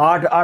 8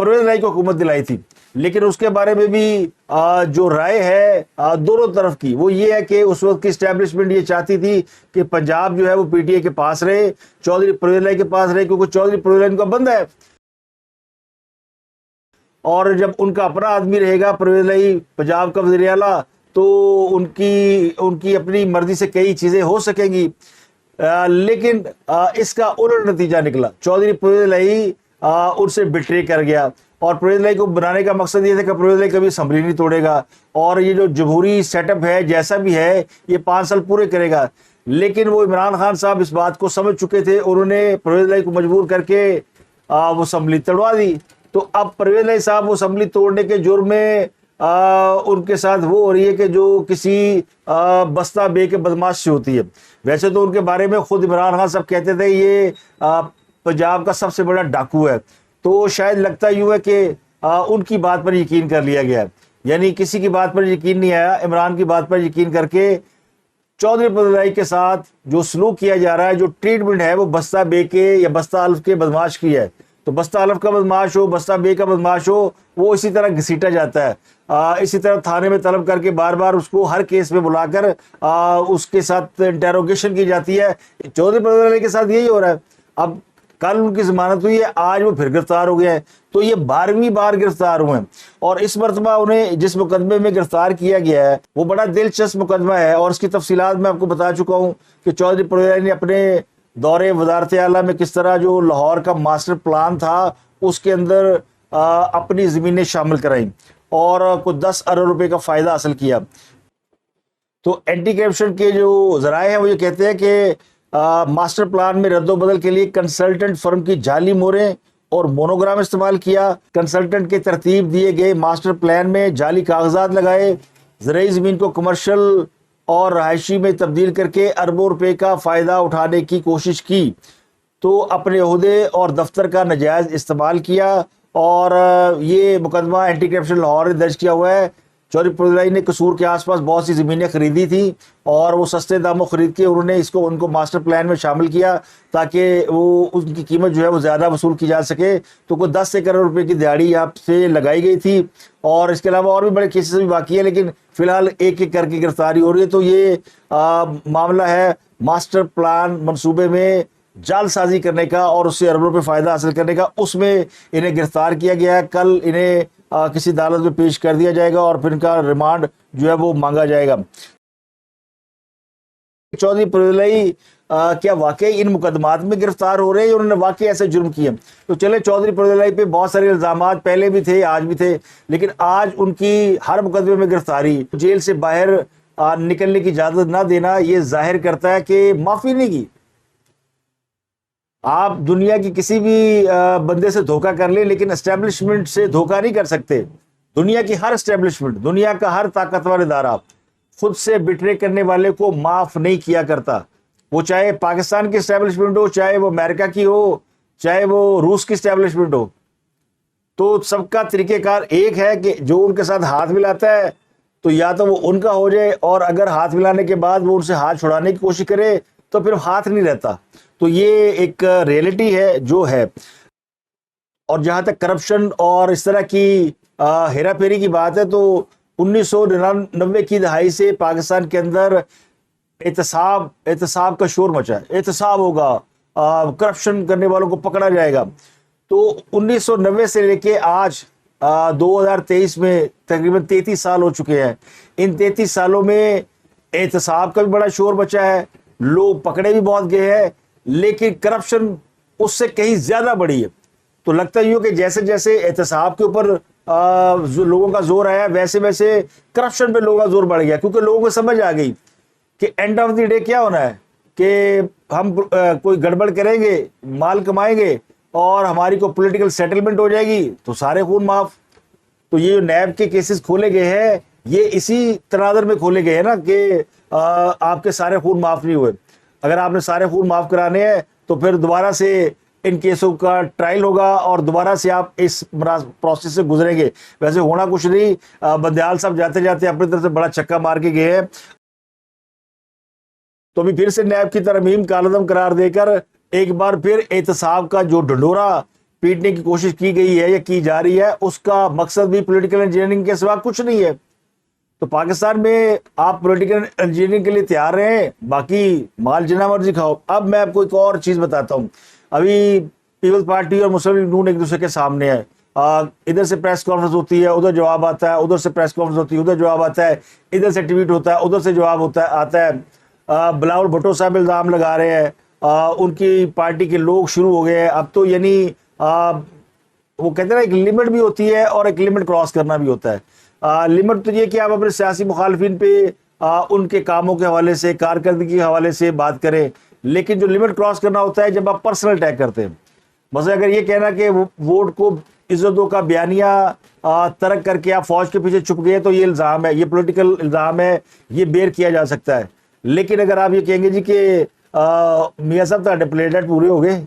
پرویز الہی کو حکومت دلائی تھی، لیکن اس کے بارے میں بھی جو رائے ہے دونوں طرف کی وہ یہ ہے کہ اس وقت کی اسٹیبلشمنٹ یہ چاہتی تھی کہ پنجاب جو ہے وہ پی ٹی اے کے پاس رہے، چودھری پرویز الہی کے پاس رہے، کیونکہ چودھری پرویز الہی ان کا بندہ ہے، اور جب ان کا اپنا آدمی رہے گا پرویز الہی پنجاب کا وزیر اعلیٰ تو ان کی اپنی مرضی سے کئی چیزیں ہو سکیں گی۔ لیکن اس کا الٹ نتیجہ نکلا، چودھری پرویز الہی ان سے بٹرے کر گیا، اور پرویز الہی کو بنانے کا مقصد یہ تھا کہ پرویز الہی کبھی اسمبلی نہیں توڑے گا، اور یہ جو جمہوری سیٹ اپ ہے جیسا بھی ہے یہ 5 سال پورے کرے گا۔ لیکن وہ عمران خان صاحب اس بات کو سمجھ چکے تھے، انہوں نے پرویز الہی کو مجبور کر کے وہ اسمبلی توڑوا دی۔ تو اب پرویز الہی صاحب وہ اسمبلی توڑنے کے جرم میں ان کے ساتھ وہ ہو رہی ہے کہ جو کسی بستہ بے کے بدماش سے ہوتی ہے۔ ویسے تو ان کے بارے میں خود عمران خان صاحب کہتے تھے یہ پنجاب کا سب سے بڑا ڈاکو ہے، تو شاید لگتا یوں ہے کہ ان کی بات پر یقین کر لیا گیا ہے، یعنی کسی کی بات پر یقین نہیں آیا، عمران کی بات پر یقین کر کے چودھری پرویز الہی کے ساتھ جو سلوک کیا جا رہا ہے، جو ٹریٹمنٹ ہے وہ بستہ بے کے یا بستہ الف کے بدماش کی ہے۔ تو بستہ الف کا بدماش ہو، بستہ بے کا بدماش ہو، وہ اسی طرح گھسیٹا جاتا ہے، اسی طرح تھانے میں طلب کر کے بار بار اس کو ہر کیس میں بلا کر اس کے ساتھ انٹیروگیشن کی جاتی ہے۔ چودھری پرویز الہی کے ساتھ یہی ہو رہا ہے۔ اب کل ان کی ضمانت ہوئی ہے، آج وہ پھر گرفتار ہو گیا ہے، تو یہ 12ویں بار گرفتار ہوئے ہیں، اور اس مرتبہ انہیں جس مقدمے میں گرفتار کیا گیا ہے وہ بڑا دلچسپ مقدمہ ہے، اور اس کی تفصیلات میں آپ کو بتا چکا ہوں کہ چودھری پرویز الہی نے اپنے دور وزارت اعلیٰ میں کس طرح جو لاہور کا ماسٹر پلان تھا اس کے اندر اپنی زمینیں شامل کرائیں اور کوئی 10 ارب روپے کا فائدہ حاصل کیا۔ تو اینٹی کرپشن کے جو ذرائع ہیں وہ یہ کہتے ہیں کہ ماسٹر پلان میں رد و بدل کے لیے کنسلٹنٹ فرم کی جعلی موریں اور مونوگرام استعمال کیا، کنسلٹنٹ کے ترتیب دیے گئے ماسٹر پلان میں جعلی کاغذات لگائے، زرعی زمین کو کمرشل اور رہائشی میں تبدیل کر کے اربوں روپے کا فائدہ اٹھانے کی کوشش کی، تو اپنے عہدے اور دفتر کا ناجائز استعمال کیا، اور یہ مقدمہ اینٹی کرپشن لاہور نے درج کیا ہوا ہے۔ چودھری پرویز الہی نے قصور کے آس پاس بہت سی زمینیں خریدی تھیں، اور وہ سستے داموں خرید کے انہوں نے ان کو ماسٹر پلان میں شامل کیا تاکہ وہ ان کی قیمت جو ہے وہ زیادہ وصول کی جا سکے، تو کوئی 10 کروڑ روپے کی دیہڑی آپ سے لگائی گئی تھی، اور اس کے علاوہ اور بھی بڑے کیسز بھی باقی ہیں، لیکن فی الحال ایک ایک کر کے گرفتاری ہو رہی ہے۔ تو یہ معاملہ ہے ماسٹر پلان منصوبے میں جعل سازی کرنے کا اور اس سے اربوں روپے فائدہ حاصل کرنے کا، اس میں انہیں گرفتار کیا گیا ہے۔ کل انہیں کسی عدالت میں پیش کر دیا جائے گا اور پھر ان کا ریمانڈ جو ہے وہ مانگا جائے گا۔ چودھری پرویز الہی کیا واقعی ان مقدمات میں گرفتار ہو رہے ہیں یا انہوں نے واقعی ایسے جرم کیے؟ تو چلے چودھری پرویز الہی پہ بہت سارے الزامات پہلے بھی تھے، آج بھی تھے، لیکن آج ان کی ہر مقدمے میں گرفتاری، جیل سے باہر نکلنے کی اجازت نہ دینا، یہ ظاہر کرتا ہے کہ معافی نہیں کی۔ آپ دنیا کی کسی بھی بندے سے دھوکہ کر لیں، لیکن اسٹیبلشمنٹ سے دھوکہ نہیں کر سکتے۔ دنیا کی ہر اسٹیبلشمنٹ، دنیا کا ہر طاقتور ادارہ خود سے بٹرے کرنے والے کو معاف نہیں کیا کرتا، وہ چاہے پاکستان کی اسٹیبلشمنٹ ہو، چاہے وہ امریکہ کی ہو، چاہے وہ روس کی اسٹیبلشمنٹ ہو۔ تو سب کا طریقہ کار ایک ہے کہ جو ان کے ساتھ ہاتھ ملاتا ہے تو یا تو وہ ان کا ہو جائے، اور اگر ہاتھ ملانے کے بعد وہ ان سے ہاتھ چھڑانے کی کوشش کرے تو پھر ہاتھ نہیں رہتا۔ تو یہ ایک ریئلٹی ہے جو ہے۔ اور جہاں تک کرپشن اور اس طرح کی ہیرا پھیری کی بات ہے، تو 1999 کی دہائی سے پاکستان کے اندر احتساب کا شور مچا ہے، احتساب ہوگا، کرپشن کرنے والوں کو پکڑا جائے گا۔ تو 1990 سے لے کے آج 2023 میں تقریباً 33 سال ہو چکے ہیں۔ ان 33 سالوں میں احتساب کا بھی بڑا شور مچا ہے، لوگ پکڑے بھی بہت گئے ہیں، لیکن کرپشن اس سے کہیں زیادہ بڑی ہے۔ تو لگتا ہی ہو کہ جیسے جیسے احتساب کے اوپر لوگوں کا زور آیا، ویسے ویسے کرپشن پہ لوگوں کا زور بڑھ گیا، کیونکہ لوگوں کو سمجھ آ گئی کہ اینڈ آف دی ڈے کیا ہونا ہے، کہ ہم کوئی گڑبڑ کریں گے، مال کمائیں گے، اور ہماری کوئی پولیٹیکل سیٹلمنٹ ہو جائے گی تو سارے خون معاف۔ تو یہ جو نیب کے کیسز کھولے گئے ہیں، یہ اسی تناظر میں کھولے گئے ہیں نا کہ آپ کے سارے خون معاف نہیں ہوئے۔ اگر آپ نے سارے خون معاف کرانے ہیں تو پھر دوبارہ سے ان کیسوں کا ٹرائل ہوگا اور دوبارہ سے آپ اس پروسیس سے گزریں گے۔ ویسے ہونا کچھ نہیں، بندیال صاحب جاتے جاتے اپنی طرف سے بڑا چکا مار کے گئے ہیں، تو ابھی پھر سے نیب کی ترمیم کالعدم قرار دے کر ایک بار پھر احتساب کا جو ڈھنڈورا پیٹنے کی کوشش کی گئی ہے یا کی جا رہی ہے، اس کا مقصد بھی پولیٹیکل انجینئرنگ کے سوا کچھ نہیں ہے۔ تو پاکستان میں آپ پولیٹیکل انجینئرنگ کے لیے تیار رہیں، باقی مال جنا مرضی کھاؤ۔ اب میں آپ کو ایک اور چیز بتاتا ہوں، ابھی پیپلز پارٹی اور مسلم لیگ نون ایک دوسرے کے سامنے ہے، ادھر سے پریس کانفرنس ہوتی ہے، ادھر جواب آتا ہے، ادھر سے پریس کانفرنس ہوتی ہے، ادھر جواب آتا ہے، ادھر سے ٹویٹ ہوتا ہے، ادھر سے جواب آتا ہے۔ بلاول بھٹو صاحب الزام لگا رہے ہیں، ان کی پارٹی کے لوگ شروع ہو گئے ہیں اب تو، یعنی وہ کہتے ہیں نا ایک لمٹ بھی ہوتی ہے اور ایک لمٹ کراس کرنا بھی ہوتا ہے۔ لمٹ تو یہ کہ آپ اپنے سیاسی مخالفین پہ ان کے کاموں کے حوالے سے، کارکردگی کے حوالے سے بات کریں، لیکن جو لمٹ کراس کرنا ہوتا ہے جب آپ پرسنل اٹیک کرتے ہیں، مثلا اگر یہ کہنا کہ ووٹ کو عزتوں کا بیانیہ ترک کر کے آپ فوج کے پیچھے چھپ گئے تو یہ الزام ہے، یہ پولیٹیکل الزام ہے، یہ بیئر کیا جا سکتا ہے۔ لیکن اگر آپ یہ کہیں گے جی کہ میاں صاحب تھوڑے پلیٹلیٹ پورے ہو گئے،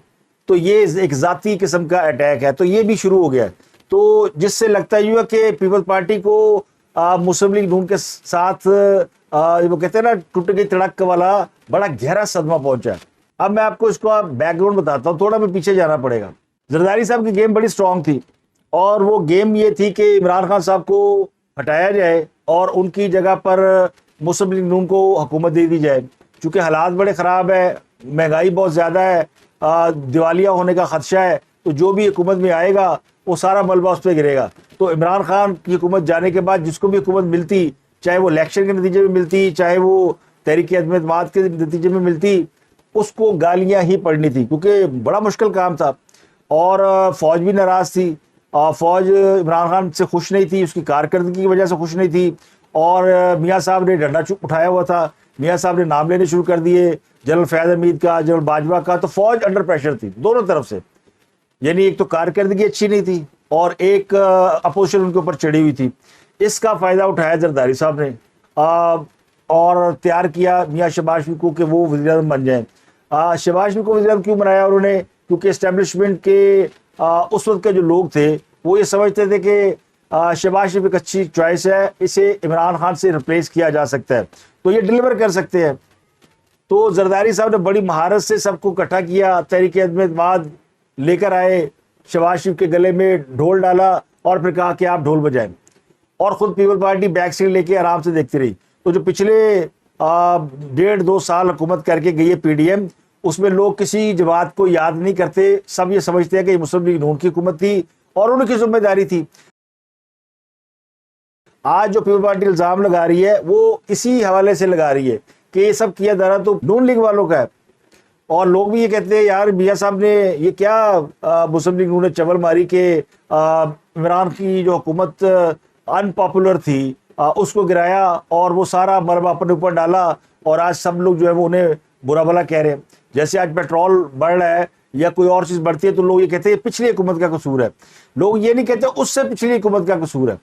تو یہ ایک ذاتی قسم کا اٹیک ہے، تو یہ بھی شروع ہو گیا ہے۔ تو جس سے لگتا ہے کہ پیپلز پارٹی کو مسلم لیگ نون کے ساتھ وہ کہتے ہیں نا ٹوٹ گئی تڑک والا بڑا گہرا صدمہ پہنچا ہے۔ اب میں آپ کو اس کا بیک گراؤنڈ بتاتا ہوں، تھوڑا میں پیچھے جانا پڑے گا۔ زرداری صاحب کی گیم بڑی سٹرونگ تھی، اور وہ گیم یہ تھی کہ عمران خان صاحب کو ہٹایا جائے اور ان کی جگہ پر مسلم لیگ نون کو حکومت دے دی جائے، چونکہ حالات بڑے خراب ہے، مہنگائی بہت زیادہ ہے، دیوالیہ ہونے کا خدشہ ہے، تو جو بھی حکومت میں آئے گا وہ سارا ملبہ اس پہ گرے گا۔ تو عمران خان کی حکومت جانے کے بعد جس کو بھی حکومت ملتی، چاہے وہ الیکشن کے نتیجے میں ملتی، چاہے وہ تحریک عدم اعتماد کے نتیجے میں ملتی، اس کو گالیاں ہی پڑنی تھی، کیونکہ بڑا مشکل کام تھا، اور فوج بھی ناراض تھی، فوج عمران خان سے خوش نہیں تھی، اس کی کارکردگی کی وجہ سے خوش نہیں تھی، اور میاں صاحب نے ڈنڈا اٹھایا ہوا تھا، میاں صاحب نے نام لینے شروع کر دیے، جنرل فیاض حمید کا، جنرل باجوہ کا، تو فوج انڈر پریشر تھی دونوں طرف سے، یعنی ایک تو کارکردگی اچھی نہیں تھی اور ایک اپوزیشن ان کے اوپر چڑھی ہوئی تھی۔ اس کا فائدہ اٹھایا زرداری صاحب نے اور تیار کیا میاں شہباز شریف کو کہ وہ وزیر اعظم بن جائیں۔ شہباز شریف کو وزیر اعظم کیوں بنایا انہوں نے؟ کیونکہ اسٹیبلشمنٹ کے اس وقت کے جو لوگ تھے وہ یہ سمجھتے تھے کہ شہباز شریف ایک اچھی چوائس ہے، اسے عمران خان سے ریپلیس کیا جا سکتا ہے، تو یہ ڈلیور کر سکتے ہیں۔ تو زرداری صاحب نے بڑی مہارت سے سب کو اکٹھا کیا، تحریک عدم اعتماد لے کر آئے، شہباز شریف کے گلے میں ڈھول ڈالا اور پھر کہا کہ آپ ڈھول بجائیں، اور خود پیپل پارٹی بیک سیٹ لے کے آرام سے دیکھتی رہی۔ تو جو پچھلے 1.5-2 سال حکومت کر کے گئی ہے پی ڈی ایم، اس میں لوگ کسی جماعت کو یاد نہیں کرتے، سب یہ سمجھتے ہیں کہ یہ مسلم لیگ نون کی حکومت تھی اور ان کی ذمہ داری تھی۔ آج جو پیپل پارٹی الزام لگا رہی ہے وہ اسی حوالے سے لگا رہی ہے کہ یہ سب کیا جا رہا تو نون لیگ والوں کا ہے، اور لوگ بھی یہ کہتے ہیں یار میاں صاحب نے یہ کیا مسلم لیگ نون نے چول ماری کہ عمران کی جو حکومت ان پاپولر تھی اس کو گرایا اور وہ سارا مربع اپنے اوپر ڈالا، اور آج سب لوگ جو ہے وہ انہیں برا بھلا کہہ رہے ہیں۔ جیسے آج پیٹرول بڑھ رہا ہے یا کوئی اور چیز بڑھتی ہے تو لوگ یہ کہتے ہیں پچھلی حکومت کا قصور ہے، لوگ یہ نہیں کہتے اس سے پچھلی حکومت کا قصور ہے۔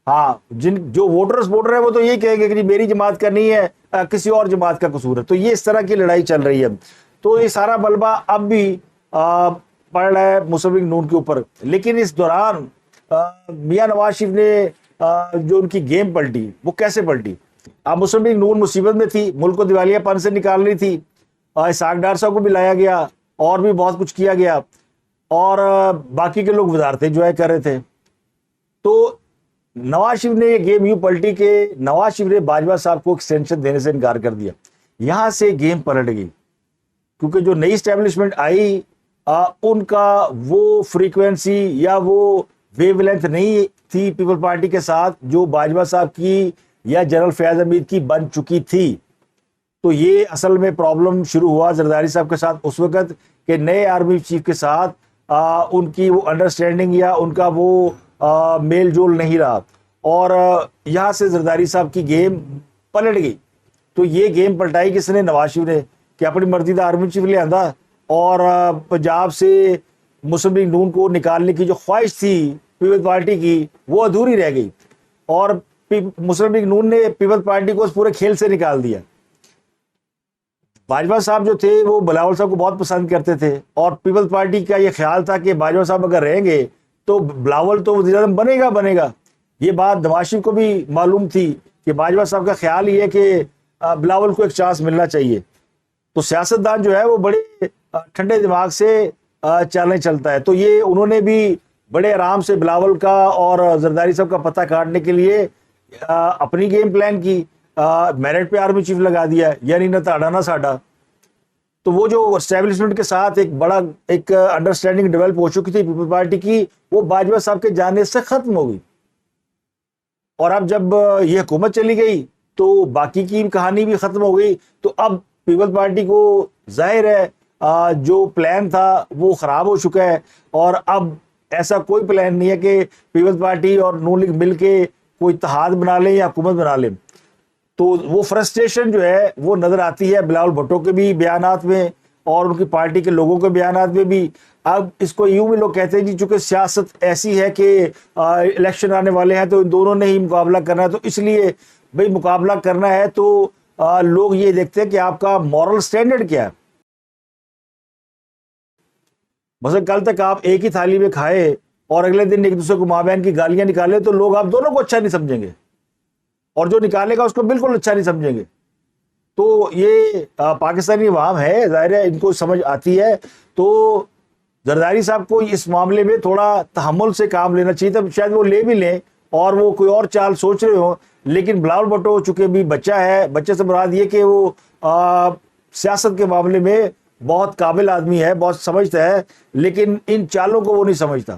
ہاں، جو ووٹرز ووٹر ہیں وہ تو یہی کہیں گے کہ میری جماعت کا نہیں ہے، کسی اور جماعت کا قصور ہے، تو یہ اس طرح کی لڑائی چل رہی ہے۔ تو یہ سارا ملبہ اب بھی پڑ رہا ہے مسلم لیگ نون کے اوپر، لیکن اس دوران میاں نواز شریف نے جو ان کی گیم پلٹی، وہ کیسے پلٹی؟ اب مسلم لیگ نون مصیبت میں تھی، ملک کو دیوالیہ پن سے نکال رہی تھی، اسحاق ڈار صاحب کو بھی لایا گیا اور بھی بہت کچھ کیا گیا، اور باقی کے لوگ وزارتیں جو ہے کر رہے تھے۔ تو نواز شریف نے یہ گیم یوں پلٹی کہ نواز شریف نے باجوہ صاحب کو ایکسٹینشن دینے سے انکار کر دیا، یہاں سے گیم پلٹ گئی، کیونکہ جو نئی اسٹیبلشمنٹ آئی ان کا وہ فریکوینسی یا وہ ویو لینتھ نہیں تھی پیپل پارٹی کے ساتھ جو باجوہ صاحب کی یا جنرل فیاض حمید کی بن چکی تھی۔ تو یہ اصل میں پرابلم شروع ہوا زرداری صاحب کے ساتھ اس وقت کہ نئے آرمی چیف کے ساتھ ان کی وہ انڈرسٹینڈنگ یا ان کا وہ میل جول نہیں رہا، اور یہاں سے زرداری صاحب کی گیم پلٹ گئی۔ تو یہ گیم پلٹائی کس نے؟ نواز شریف نے، کہ اپنی مرضی دا آرمی چیف لے آندا اور پنجاب سے مسلم لیگ نون کو نکالنے کی جو خواہش تھی پیپل پارٹی کی وہ ادھوری رہ گئی، اور مسلم لیگ نون نے پیپل پارٹی کو اس پورے کھیل سے نکال دیا۔ باجوہ صاحب جو تھے وہ بلاول صاحب کو بہت پسند کرتے تھے، اور پیپل پارٹی کا یہ خیال تھا کہ باجوہ صاحب اگر رہیں گے تو بلاول تو وزیر اعظم بنے گا۔ یہ بات نواز شریف کو بھی معلوم تھی کہ باجوہ صاحب کا خیال یہ ہے کہ بلاول کو ایک چانس ملنا چاہیے۔ تو سیاستدان جو ہے وہ بڑے ٹھنڈے دماغ سے چلنے چلتا ہے. تو یہ انہوں نے بھی بڑے آرام سے بلاول کا اور زرداری صاحب کا پتہ کاٹنے کے لیے اپنی گیم پلان کی, میرٹ پہ آرمی چیف لگا دیا ہے, یعنی نہ تاڑا نہ ساڈا. تو وہ جو اسٹیبلشمنٹ کے ساتھ ایک بڑا ایک انڈرسٹینڈنگ ڈیولپ ہو چکی تھی پیپل پارٹی کی, وہ باجوہ صاحب کے جانے سے ختم ہو گئی. اور اب جب یہ حکومت چلی گئی تو باقی کی کہانی بھی ختم ہو گئی. تو اب پیپل پارٹی کو ظاہر ہے جو پلان تھا وہ خراب ہو چکا ہے, اور اب ایسا کوئی پلان نہیں ہے کہ پیپل پارٹی اور نون لیگ مل کے کوئی اتحاد بنا لیں یا حکومت بنا لیں. تو وہ فرسٹریشن جو ہے وہ نظر آتی ہے بلاول بھٹو کے بھی بیانات میں اور ان کی پارٹی کے لوگوں کے بیانات میں بھی. اب اس کو یوں بھی لوگ کہتے ہیں جی چونکہ سیاست ایسی ہے کہ الیکشن آنے والے ہیں تو ان دونوں نے ہی مقابلہ کرنا ہے, تو اس لیے بھئی مقابلہ کرنا ہے تو لوگ یہ دیکھتے ہیں کہ آپ کا مورل سٹینڈرڈ کیا ہے. مثلا کل تک آپ ایک ہی تھالی میں کھائے اور اگلے دن ایک دوسرے کو ماں بہن کی گالیاں نکالے تو لوگ آپ دونوں کو اچھا نہیں سمجھیں گے, اور جو نکالے گا اس کو بالکل اچھا نہیں سمجھیں گے. تو یہ پاکستانی عوام ہے, ظاہر ہے ان کو سمجھ آتی ہے. تو زرداری صاحب کو اس معاملے میں تھوڑا تحمل سے کام لینا چاہیے تھا, شاید وہ لے بھی لیں اور وہ کوئی اور چال سوچ رہے ہوں. لیکن بلاول بھٹو چونکہ بھی بچہ ہے, بچے سے مراد یہ کہ وہ سیاست کے معاملے میں بہت قابل آدمی ہے, بہت سمجھتا ہے, لیکن ان چالوں کو وہ نہیں سمجھتا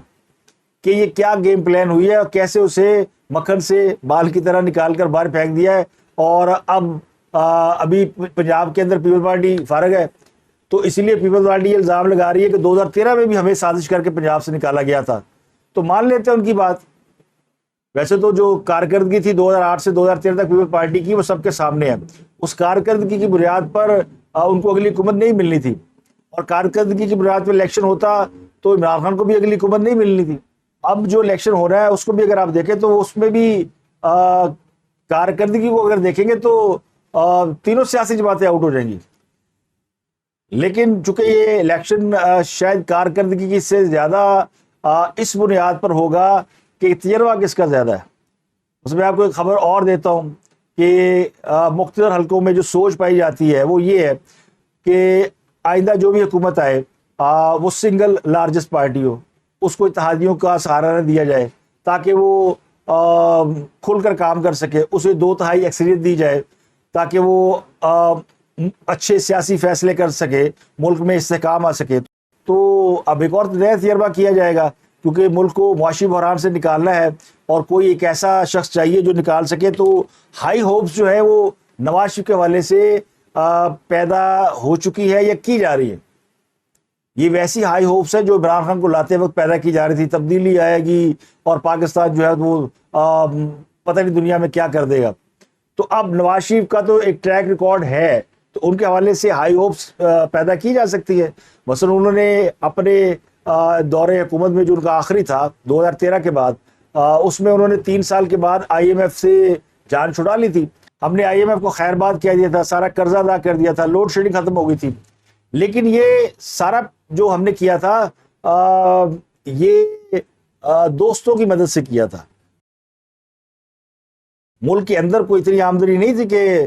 کہ یہ کیا گیم پلان ہوئی ہے اور کیسے اسے مکھن سے بال کی طرح نکال کر باہر پھینک دیا ہے. اور اب ابھی پنجاب کے اندر پیپل پارٹی فارغ ہے, تو اسی لیے پیپل پارٹی یہ الزام لگا رہی ہے کہ 2013 میں بھی ہمیں سازش کر کے پنجاب سے نکالا گیا تھا. تو مان لیتے ہیں ان کی بات. ویسے تو جو کارکردگی تھی 2008 سے 2013 تک پیپل پارٹی کی وہ سب کے سامنے ہے. اس کارکردگی کی بنیاد پر ان کو اگلی حکومت نہیں ملنی تھی, اور کارکردگی کی بنیاد پر الیکشن ہوتا تو عمران خان کو بھی اگلی حکومت نہیں ملنی تھی. اب جو الیکشن ہو رہا ہے اس کو بھی اگر آپ دیکھیں تو اس میں بھی کارکردگی کو اگر دیکھیں گے تو تینوں سیاسی جماعتیں آؤٹ ہو جائیں گی. لیکن چونکہ یہ الیکشن شاید کارکردگی کی سے زیادہ اس بنیاد پر ہوگا کہ تجربہ کس کا زیادہ ہے. اس میں آپ کو ایک خبر اور دیتا ہوں کہ مختلف حلقوں میں جو سوچ پائی جاتی ہے وہ یہ ہے کہ آئندہ جو بھی حکومت آئے وہ سنگل لارجسٹ پارٹی ہو, اس کو اتحادیوں کا سہارا نہ دیا جائے تاکہ وہ کھل کر کام کر سکے, اسے 2/3 اکثریت دی جائے تاکہ وہ اچھے سیاسی فیصلے کر سکے, ملک میں استحکام آ سکے. تو اب ایک اور نیا تجربہ کیا جائے گا کیونکہ ملک کو معاشی بحران سے نکالنا ہے اور کوئی ایک ایسا شخص چاہیے جو نکال سکے. تو ہائی ہوپس جو ہے وہ نواز شریف کے حوالے سے پیدا ہو چکی ہے یا کی جا رہی ہے. یہ ویسی ہائی ہوپس ہے جو عمران خان کو لاتے وقت پیدا کی جا رہی تھی, تبدیلی آئے گی اور پاکستان جو ہے وہ پتہ نہیں دنیا میں کیا کر دے گا. تو اب نواز شریف کا تو ایک ٹریک ریکارڈ ہے, تو ان کے حوالے سے ہائی ہوپس پیدا کی جا سکتی ہے. مثلا انہوں نے اپنے دور حکومت میں جو ان کا آخری تھا 2013 کے بعد, اس میں انہوں نے 3 سال کے بعد IMF سے جان چھڑا لی تھی. ہم نے IMF کو خیر بات کہہ دیا تھا, سارا قرضہ ادا کر دیا تھا, لوڈ شیڈنگ ختم ہو گئی تھی. لیکن یہ سارا جو ہم نے کیا تھا یہ دوستوں کی مدد سے کیا تھا. ملک کے اندر کوئی اتنی آمدنی نہیں تھی کہ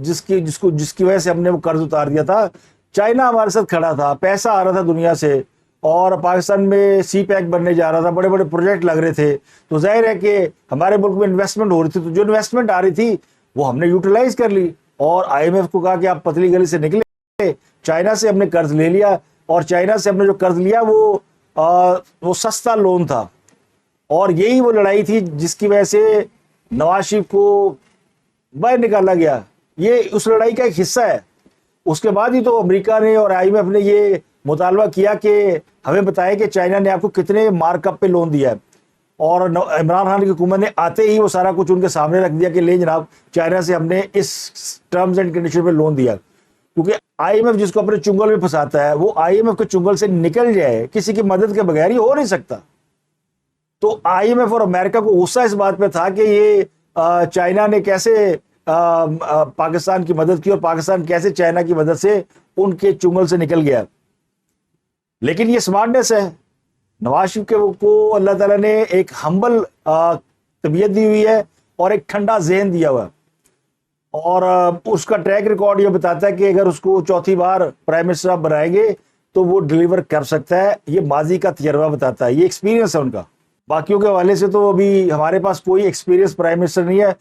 جس کی وجہ سے ہم نے وہ قرض اتار دیا تھا. چائنا ہمارے ساتھ کھڑا تھا, پیسہ آ رہا تھا دنیا سے, اور پاکستان میں سی پیک بننے جا رہا تھا, بڑے بڑے پروجیکٹ لگ رہے تھے. تو ظاہر ہے کہ ہمارے ملک میں انویسٹمنٹ ہو رہی تھی, تو جو انویسٹمنٹ آ رہی تھی وہ ہم نے یوٹیلائز کر لی, اور IMF کو کہا کہ آپ پتلی گلی سے نکلے. چائنا سے ہم نے قرض لے لیا, اور چائنا سے ہم نے جو قرض لیا وہ سستا لون تھا, اور یہی وہ لڑائی تھی جس کی وجہ سے نواز شریف کو باہر نکالا گیا. یہ اس لڑائی کا ایک حصہ ہے. اس کے بعد ہی تو امریکہ نے اور IMF نے یہ مطالبہ کیا کہ ہمیں بتائے کہ چائنا نے آپ کو کتنے مارک اپ پہ لون دیا ہے, اور عمران خان کی حکومت نے آتے ہی وہ سارا کچھ ان کے سامنے رکھ دیا کہ لے جناب, چائنا سے ہم نے اس ٹرمز اینڈ کنڈیشن پہ لون دیا. کیونکہ IMF جس کو اپنے چنگل میں پھنساتا ہے وہ IMF کے چنگل سے نکل جائے, کسی کی مدد کے بغیر ہی ہو نہیں سکتا. تو IMF اور امریکہ کو غصہ اس بات پہ تھا کہ یہ چائنا نے کیسے پاکستان کی مدد کی اور پاکستان کیسے چائنا کی مدد سے ان کے چنگل سے نکل گیا. لیکن یہ سمارٹنیس ہے. نواز شریف کے کو اللہ تعالیٰ نے ایک ہمبل طبیعت دی ہوئی ہے اور ایک ٹھنڈا ذہن دیا ہوا ہے, اور اس کا ٹریک ریکارڈ یہ بتاتا ہے کہ اگر اس کو چوتھی بار پرائم منسٹر آپ بنائیں گے تو وہ ڈلیور کر سکتا ہے. یہ ماضی کا تجربہ بتاتا ہے, یہ ایکسپیرینس ہے ان کا. باقیوں کے حوالے سے تو ابھی ہمارے پاس کوئی ایکسپیرینس پرائم منسٹر نہیں ہے.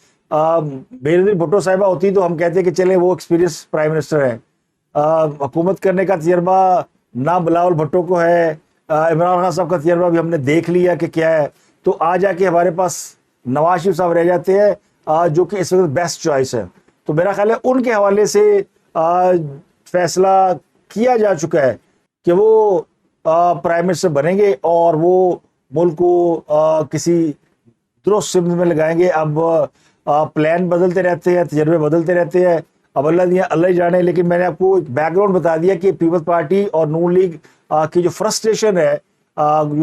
بینظیر بھٹو صاحبہ ہوتی تو ہم کہتے کہ چلے وہ ایکسپیرینس پرائم منسٹر ہے. حکومت کرنے کا تجربہ نہ بلاول بھٹو کو ہے, عمران خان صاحب کا تجربہ بھی ہم نے دیکھ لیا کہ کیا ہے. تو آ جا کے ہمارے پاس نواز شریف صاحب رہ جاتے ہیں جو کہ اس وقت بیسٹ چوائس ہے. تو میرا خیال ہے ان کے حوالے سے فیصلہ کیا جا چکا ہے کہ وہ پرائم منسٹر بنیں گے اور وہ ملک کو کسی درست سمت میں لگائیں گے. اب پلان بدلتے رہتے ہیں, تجربے بدلتے رہتے ہیں, اب اللہ ہی جانے. لیکن میں نے آپ کو ایک بیک گراؤنڈ بتا دیا کہ پیپلز پارٹی اور نون لیگ کی جو فرسٹریشن ہے,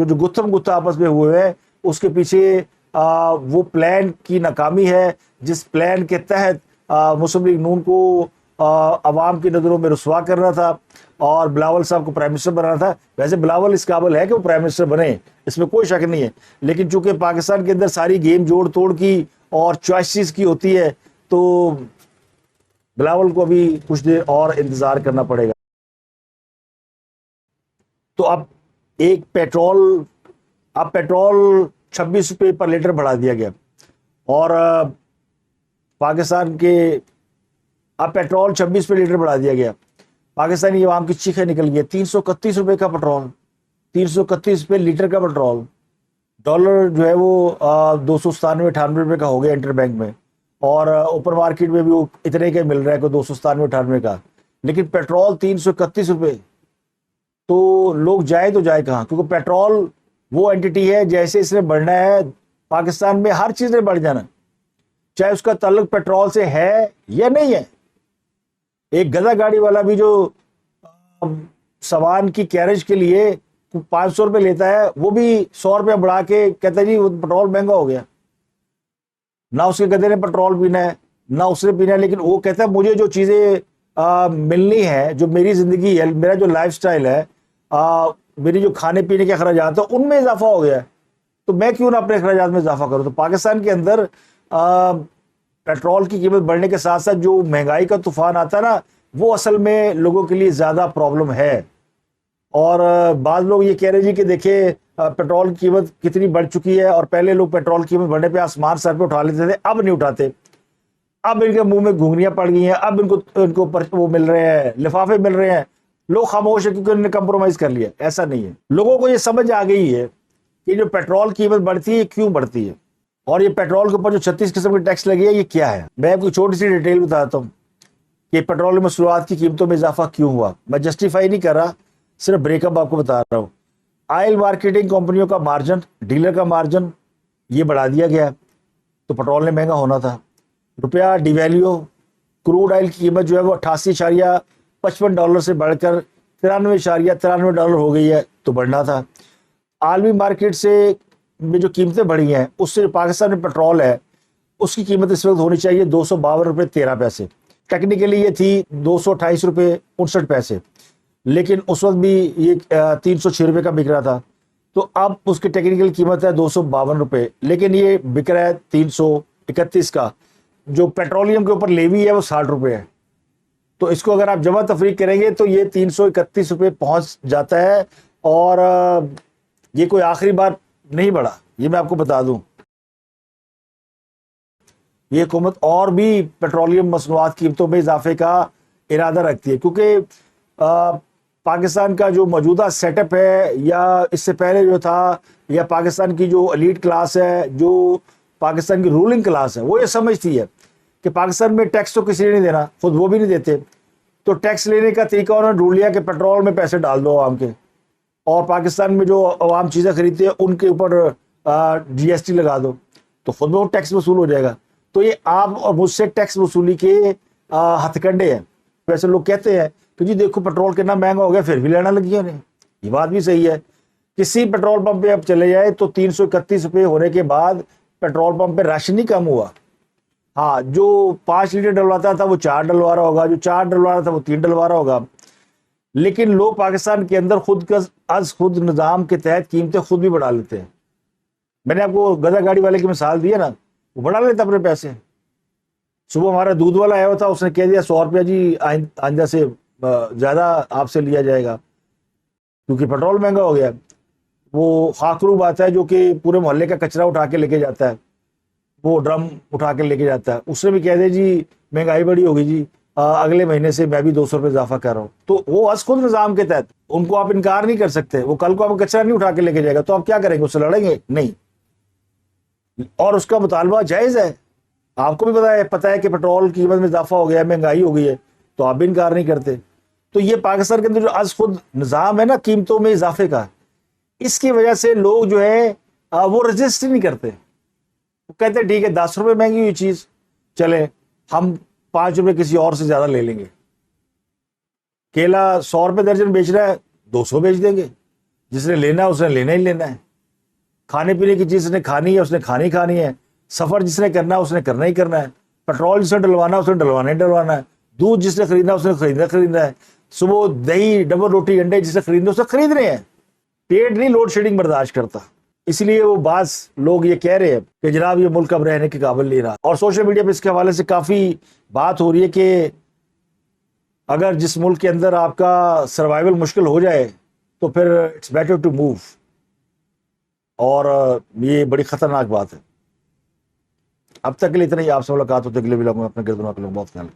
جو گتھم گتھا آپس میں ہوئے ہیں, اس کے پیچھے وہ پلان کی ناکامی ہے جس پلان کے تحت مسلم لیگ نون کو عوام کی نظروں میں رسوا کرنا تھا اور بلاول صاحب کو پرائم منسٹر بنانا تھا. ویسے بلاول اس قابل ہے کہ وہ پرائم منسٹر بنے, اس میں کوئی شک نہیں ہے. لیکن چونکہ پاکستان کے اندر ساری گیم جوڑ توڑ کی اور چوائسیز کی ہوتی ہے, تو بلاول کو ابھی کچھ دیر اور انتظار کرنا پڑے گا. تو اب پیٹرول 26 روپے پر لیٹر بڑھا دیا گیا اور پاکستان کے اب پیٹرول 26 روپے لیٹر بڑھا دیا گیا. پاکستانی عوام کی چیخیں نکل گئی. 331 روپے کا پیٹرول, 331 روپے لیٹر کا پیٹرول. ڈالر جو ہے وہ 297-98 روپے کا ہو گیا انٹر بینک میں, اور اوپر مارکیٹ میں بھی وہ اتنے کا مل رہا ہے کہ 297-98 کا. لیکن پیٹرول 331 روپے. تو لوگ جائے تو جائے کہاں, کیونکہ پیٹرول وہ اینٹی ہے جیسے اس نے بڑھنا ہے. پاکستان میں ہر چیز نے بڑھ جانا, چاہے اس کا تعلق پیٹرول سے ہے یا نہیں ہے. ایک گدھا گاڑی والا بھی جو سامان کی کیریج کے لیے 500 روپے لیتا ہے, وہ بھی 100 روپے بڑھا کے کہتا ہے جی وہ پیٹرول مہنگا ہو گیا. نہ اس کے گدھے نے پیٹرول پینا ہے نہ اس نے پینا ہے, لیکن وہ کہتا ہے مجھے جو چیزیں ملنی ہے, جو میری زندگی ہے, میرا جو لائف سٹائل ہے, میری جو کھانے پینے کے اخراجات ہیں ان میں اضافہ ہو گیا ہے, تو میں کیوں نہ اپنے اخراجات میں اضافہ کروں. تو پاکستان کے اندر پیٹرول کی قیمت بڑھنے کے ساتھ ساتھ جو مہنگائی کا طوفان آتا ہے نا, وہ اصل میں لوگوں کے لیے زیادہ پرابلم ہے. اور بعض لوگ یہ کہہ رہے جی کہ دیکھیں پیٹرول کی قیمت کتنی بڑھ چکی ہے, اور پہلے لوگ پیٹرول کی قیمت بڑھنے پہ آسمان سر پہ اٹھا لیتے تھے, اب نہیں اٹھاتے. اب ان کے منہ میں گھنگریاں پڑ گئی ہیں, اب ان کو وہ مل رہے ہیں, لفافے مل رہے ہیں. لوگ خاموش ہیں کیونکہ انہوں نے کمپرومائز کر لیا. ایسا نہیں ہے, لوگوں کو یہ سمجھ آ گئی ہے کہ جو پیٹرول کی قیمت بڑھتی ہے کیوں بڑھتی ہے, اور یہ پیٹرول کے اوپر جو 36 قسم کے ٹیکس لگے ہیں یہ کیا ہے. میں کوئی چھوٹی سی ڈیٹیل بتاتا ہوں کہ پیٹرول مصنوعات کی قیمتوں میں اضافہ کیوں ہوا. میں جسٹیفائی نہیں کر رہا, صرف بریک اپ آپ کو بتا رہا ہوں. آئل مارکیٹنگ کمپنیوں کا مارجن, ڈیلر کا مارجن یہ بڑھا دیا گیا, تو پیٹرول نے مہنگا ہونا تھا. روپیہ ڈی ویلیو, کروڈ آئل کی قیمت جو ہے وہ $88.55 سے بڑھ کر $93.93 ہو گئی ہے, تو بڑھنا تھا. عالمی مارکیٹ سے میں جو قیمتیں بڑھی ہیں اس سے پاکستان میں پیٹرول ہے اس کی قیمت اس وقت ہونی چاہیے $252.13. ٹیکنیکلی یہ تھی $228.69, لیکن اس وقت بھی یہ 306 روپے کا بک رہا تھا. تو اب اس کی ٹیکنیکل قیمت ہے $252, لیکن یہ بک رہا ہے 331 کا. جو پیٹرولیم کے اوپر لیوی ہے وہ 60 روپے ہے. تو اس کو اگر آپ جمع تفریق کریں گے تو یہ 331 روپے پہنچ جاتا ہے. اور یہ کوئی آخری بار نہیں بڑھا, یہ میں آپ کو بتا دوں. یہ حکومت اور بھی پیٹرولیم مصنوعات قیمتوں میں اضافے کا ارادہ رکھتی ہے, کیونکہ پاکستان کا جو موجودہ سیٹ اپ ہے یا اس سے پہلے جو تھا, یا پاکستان کی جو ایلیٹ کلاس ہے, جو پاکستان کی رولنگ کلاس ہے, وہ یہ سمجھتی ہے کہ پاکستان میں ٹیکس تو کسی نے نہیں دینا, خود وہ بھی نہیں دیتے. تو ٹیکس لینے کا طریقہ انہوں نے ڈھونڈ لیا کہ پیٹرول میں پیسے ڈال دو عوام کے, اور پاکستان میں جو عوام چیزیں خریدتے ہیں ان کے اوپر GST لگا دو, تو خود میں وہ ٹیکس وصول ہو جائے گا. تو یہ آپ اور مجھ سے ٹیکس وصولی کے ہتھ کنڈے ہیں. ویسے لوگ کہتے ہیں کہ جی دیکھو پیٹرول کتنا مہنگا ہو گیا پھر بھی لینا لگی انہیں. یہ بات بھی صحیح ہے. کسی پیٹرول پمپ پہ اب چلے جائے تو 331 روپے ہونے کے بعد پیٹرول پمپ پہ راشن نہیں کم ہوا. ہاں, جو 5 لیٹر ڈلواتا تھا وہ 4 ڈلوا رہا ہوگا, جو 4 ڈلوا رہا تھا وہ 3 ڈلوا رہا ہوگا. لیکن لوگ پاکستان کے اندر خود نظام کے تحت قیمتیں خود بھی بڑھا لیتے ہیں. میں نے آپ کو گدھا گاڑی والے کی مثال دی ہے نا, وہ بڑھا لیتا اپنے پیسے. صبح ہمارا دودھ والا آیا ہوا تھا, اس نے کہہ دیا 100 روپیہ جی آئندہ سے زیادہ آپ سے لیا جائے گا. کیونکہ پیٹرول مہنگا ہو گیا. وہ خاکروب آتا ہے جو کہ پورے محلے کا کچرا اٹھا کے لے کے جاتا ہے, وہ ڈرم اٹھا کے لے کے جاتا ہے, اس نے بھی کہہ دے جی مہنگائی بڑی ہوگی جی, اگلے مہینے سے میں بھی 200 روپے اضافہ کر رہا ہوں. تو وہ از خود نظام کے تحت, ان کو آپ انکار نہیں کر سکتے. وہ کل کو آپ کچرا نہیں اٹھا کے لے کے جائے گا تو آپ کیا کریں گے, اس سے لڑیں گے نہیں. اور اس کا مطالبہ جائز ہے. آپ کو بھی پتا ہے کہ پیٹرول کی قیمت میں اضافہ ہو گیا ہے, مہنگائی ہو گئی ہے, تو آپ بھی انکار نہیں کرتے. تو یہ پاکستان کے اندر جو از خود نظام ہے نا قیمتوں میں اضافے کا, اس کی وجہ سے لوگ جو ہے وہ رجسٹ نہیں کرتے. وہ کہتے ہیں ٹھیک ہے 10 روپے مہنگی ہوئی چیز, چلے ہم 5 روپے کسی اور سے زیادہ لے لیں گے. کیلا 100 روپے درجن بیچ رہا ہے, 200 بیچ دیں گے. جس نے لینا ہے اس نے لینا ہی لینا ہے. کھانے پینے کی چیز نے کھانی ہے اس نے کھانی ہے. سفر جس نے کرنا ہے اس نے کرنا ہی کرنا ہے. پیٹرول جس نے ڈلوانا ہے اس نے ڈلوانا ہی ڈلوانا ہے. دودھ جس نے خریدنا ہے اس نے خریدنا ہے. صبح دہی ڈبل روٹی انڈے جس نے خریدنا ہے اس نے خرید رہے ہیں. پیٹ نہیں لوڈ شیڈنگ برداشت کرتا. اس لیے وہ بعض لوگ یہ کہہ رہے ہیں کہ جناب یہ ملک اب رہنے کے قابل نہیں رہا. اور سوشل میڈیا پہ اس کے حوالے سے کافی بات ہو رہی ہے کہ اگر جس ملک کے اندر آپ کا سروائیول مشکل ہو جائے تو پھر اٹس بیٹر ٹو موو. اور یہ بڑی خطرناک بات ہے. اب تک کے لیے اتنا ہی. آپ سے ملاقات ہوتے اگلے ولاگ میں. اپنے گردوں کے لوگ بہت خیال.